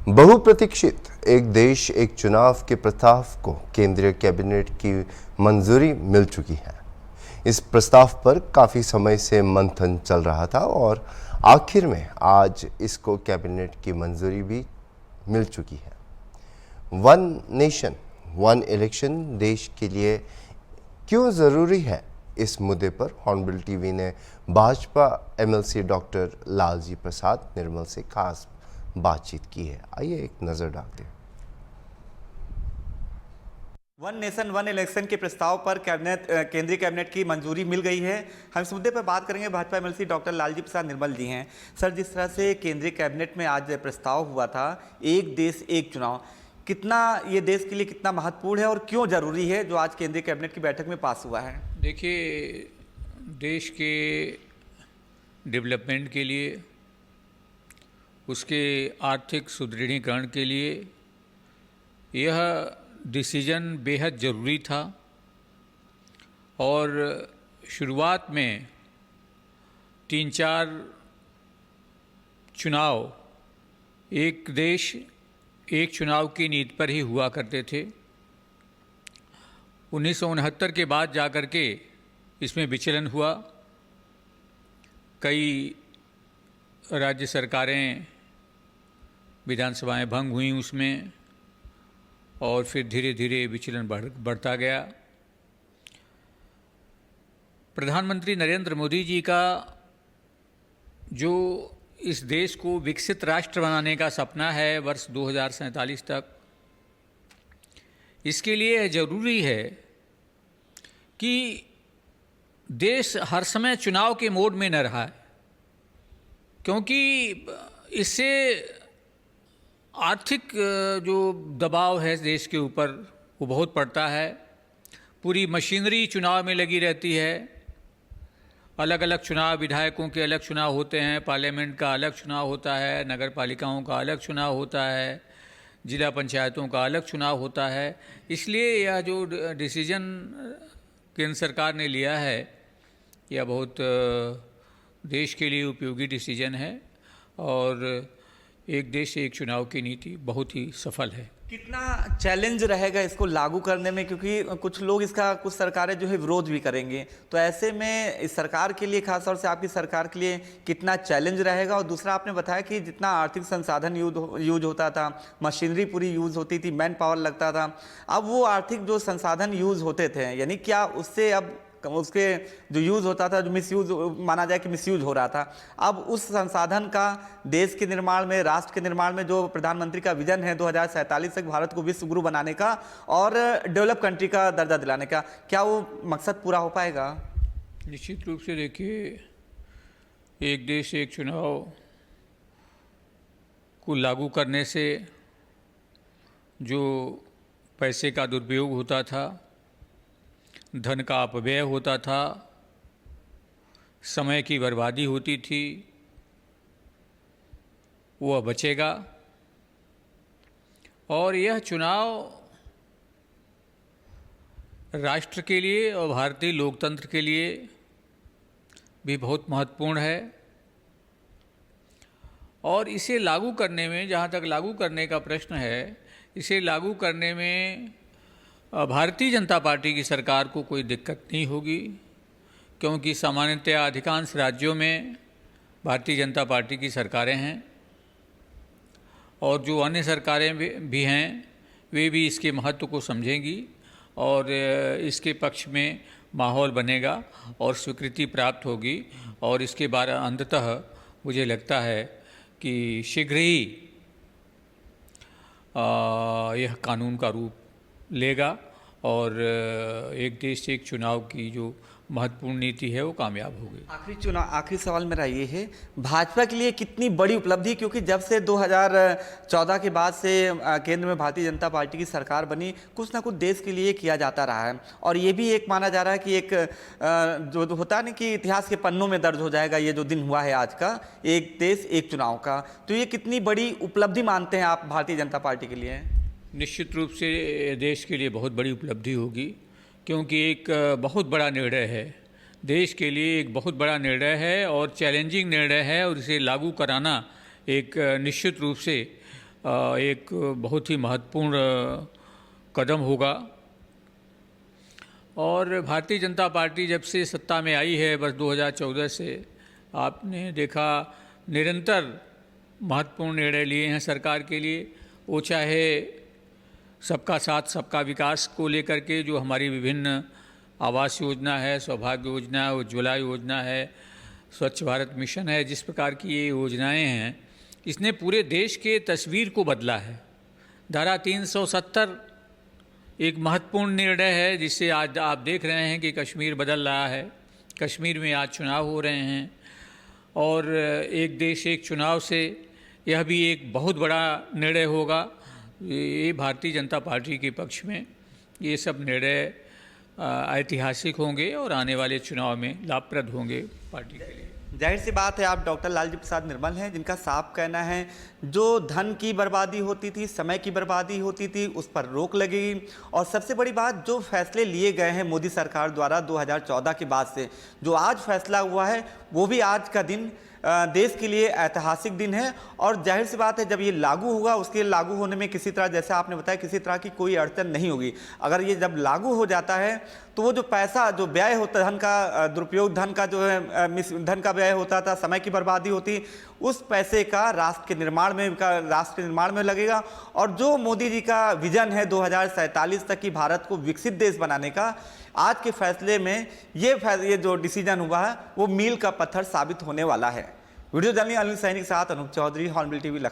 बहुप्रतीक्षित एक देश एक चुनाव के प्रस्ताव को केंद्रीय कैबिनेट की मंजूरी मिल चुकी है। इस प्रस्ताव पर काफ़ी समय से मंथन चल रहा था और आखिर में आज इसको कैबिनेट की मंजूरी भी मिल चुकी है। वन नेशन वन इलेक्शन देश के लिए क्यों ज़रूरी है, इस मुद्दे पर हॉर्नबिल टीवी ने भाजपा एमएलसी डॉक्टर लालजी प्रसाद निर्मल से खास बातचीत की है। आइए एक नजर डालते हैं। वन नेशन वन इलेक्शन के प्रस्ताव पर केंद्रीय कैबिनेट की मंजूरी मिल गई है। हम इस मुद्दे पर बात करेंगे। भाजपा एमएलसी डॉक्टर लालजी प्रसाद निर्मल जी हैं। सर, जिस तरह से केंद्रीय कैबिनेट में आज प्रस्ताव हुआ था, एक देश एक चुनाव, कितना ये देश के लिए कितना महत्वपूर्ण है और क्यों जरूरी है जो आज केंद्रीय कैबिनेट की बैठक में पास हुआ है? देखिए, देश के डेवलपमेंट के लिए, उसके आर्थिक सुदृढ़ीकरण के लिए यह डिसीजन बेहद ज़रूरी था। और शुरुआत में 3-4 चुनाव एक देश एक चुनाव की नीति पर ही हुआ करते थे। 1969 के बाद जाकर के इसमें विचलन हुआ। कई राज्य सरकारें, विधानसभाएं भंग हुई उसमें, और फिर धीरे धीरे विचलन बढ़ता गया। प्रधानमंत्री नरेंद्र मोदी जी का जो इस देश को विकसित राष्ट्र बनाने का सपना है वर्ष 2047 तक, इसके लिए यह ज़रूरी है कि देश हर समय चुनाव के मोड में न रहा है, क्योंकि इससे आर्थिक जो दबाव है देश के ऊपर वो बहुत पड़ता है। पूरी मशीनरी चुनाव में लगी रहती है। अलग अलग चुनाव, विधायकों के अलग चुनाव होते हैं, पार्लियामेंट का अलग चुनाव होता है, नगर पालिकाओं का अलग चुनाव होता है, जिला पंचायतों का अलग चुनाव होता है। इसलिए यह जो डिसीजन केंद्र सरकार ने लिया है, यह बहुत देश के लिए उपयोगी डिसीजन है और एक देश एक चुनाव की नीति बहुत ही सफल है। कितना चैलेंज रहेगा इसको लागू करने में, क्योंकि कुछ लोग इसका, कुछ सरकारें जो है विरोध भी करेंगे, तो ऐसे में इस सरकार के लिए, खासतौर से आपकी सरकार के लिए कितना चैलेंज रहेगा? और दूसरा, आपने बताया कि जितना आर्थिक संसाधन यूज होता था, मशीनरी पूरी यूज होती थी, मैन पावर लगता था, अब वो आर्थिक जो संसाधन यूज होते थे, यानी क्या उससे अब उसके जो यूज़ होता था, जो मिसयूज माना जाए कि मिसयूज हो रहा था, अब उस संसाधन का देश के निर्माण में, राष्ट्र के निर्माण में, जो प्रधानमंत्री का विजन है 2047 तक भारत को विश्व गुरु बनाने का और डेवलप कंट्री का दर्जा दिलाने का, क्या वो मकसद पूरा हो पाएगा? निश्चित रूप से देखिए, एक देश एक चुनाव को लागू करने से जो पैसे का दुरुपयोग होता था, धन का अपव्यय होता था, समय की बर्बादी होती थी, वह बचेगा। और यह चुनाव राष्ट्र के लिए और भारतीय लोकतंत्र के लिए भी बहुत महत्वपूर्ण है। और इसे लागू करने में, जहाँ तक लागू करने का प्रश्न है, इसे लागू करने में भारतीय जनता पार्टी की सरकार को कोई दिक्कत नहीं होगी, क्योंकि सामान्यतया अधिकांश राज्यों में भारतीय जनता पार्टी की सरकारें हैं और जो अन्य सरकारें भी हैं वे भी इसके महत्व को समझेंगी और इसके पक्ष में माहौल बनेगा और स्वीकृति प्राप्त होगी। और इसके बाद अंततः मुझे लगता है कि शीघ्र ही यह कानून का रूप लेगा और एक देश एक चुनाव की जो महत्वपूर्ण नीति है वो कामयाब होगी। आखिरी सवाल मेरा ये है, भाजपा के लिए कितनी बड़ी उपलब्धि, क्योंकि जब से 2014 के बाद से केंद्र में भारतीय जनता पार्टी की सरकार बनी, कुछ ना कुछ देश के लिए किया जाता रहा है और ये भी एक माना जा रहा है कि एक जो होता है ना कि इतिहास के पन्नों में दर्ज हो जाएगा ये जो दिन हुआ है आज का, एक देश एक चुनाव का। तो ये कितनी बड़ी उपलब्धि मानते हैं आप भारतीय जनता पार्टी के लिए? निश्चित रूप से देश के लिए बहुत बड़ी उपलब्धि होगी, क्योंकि एक बहुत बड़ा निर्णय है, देश के लिए एक बहुत बड़ा निर्णय है और चैलेंजिंग निर्णय है और इसे लागू कराना एक निश्चित रूप से एक बहुत ही महत्वपूर्ण कदम होगा। और भारतीय जनता पार्टी जब से सत्ता में आई है वर्ष 2014 से, आपने देखा निरंतर महत्वपूर्ण निर्णय लिए हैं सरकार के लिए। वो चाहे सबका साथ सबका विकास को लेकर के, जो हमारी विभिन्न आवास योजना है, सौभाग्य योजना है, उज्ज्वला योजना है, स्वच्छ भारत मिशन है, जिस प्रकार की ये योजनाएं हैं, इसने पूरे देश के तस्वीर को बदला है। धारा 370 एक महत्वपूर्ण निर्णय है, जिससे आज आप देख रहे हैं कि कश्मीर बदल रहा है। कश्मीर में आज चुनाव हो रहे हैं और एक देश एक चुनाव से यह भी एक बहुत बड़ा निर्णय होगा। ये भारतीय जनता पार्टी के पक्ष में ये सब निर्णय ऐतिहासिक होंगे और आने वाले चुनाव में लाभप्रद होंगे पार्टी के लिए। जाहिर सी बात है, आप डॉक्टर लालजी प्रसाद निर्मल हैं, जिनका साफ कहना है जो धन की बर्बादी होती थी, समय की बर्बादी होती थी, उस पर रोक लगेगी। और सबसे बड़ी बात, जो फैसले लिए गए हैं मोदी सरकार द्वारा 2014 के बाद से, जो आज फैसला हुआ है, वो भी आज का दिन देश के लिए ऐतिहासिक दिन है। और जाहिर सी बात है, जब ये लागू होगा, उसके लागू होने में किसी तरह, जैसे आपने बताया, किसी तरह की कोई अड़चन नहीं होगी। अगर ये जब लागू हो जाता है तो वो जो पैसा, जो व्यय होता है, धन का दुरुपयोग, धन का जो है धन का व्यय होता था, समय की बर्बादी होती, उस पैसे का राष्ट्र के निर्माण में लगेगा। और जो मोदी जी का विजन है 2047 तक की भारत को विकसित देश बनाने का, आज के फैसले में ये जो डिसीजन हुआ है वो मील का पत्थर साबित होने वाला है। वीडियो जर्नलिस्ट अनिल सैनी के साथ अनूप चौधरी, हॉर्नबिल टीवी, लखनऊ।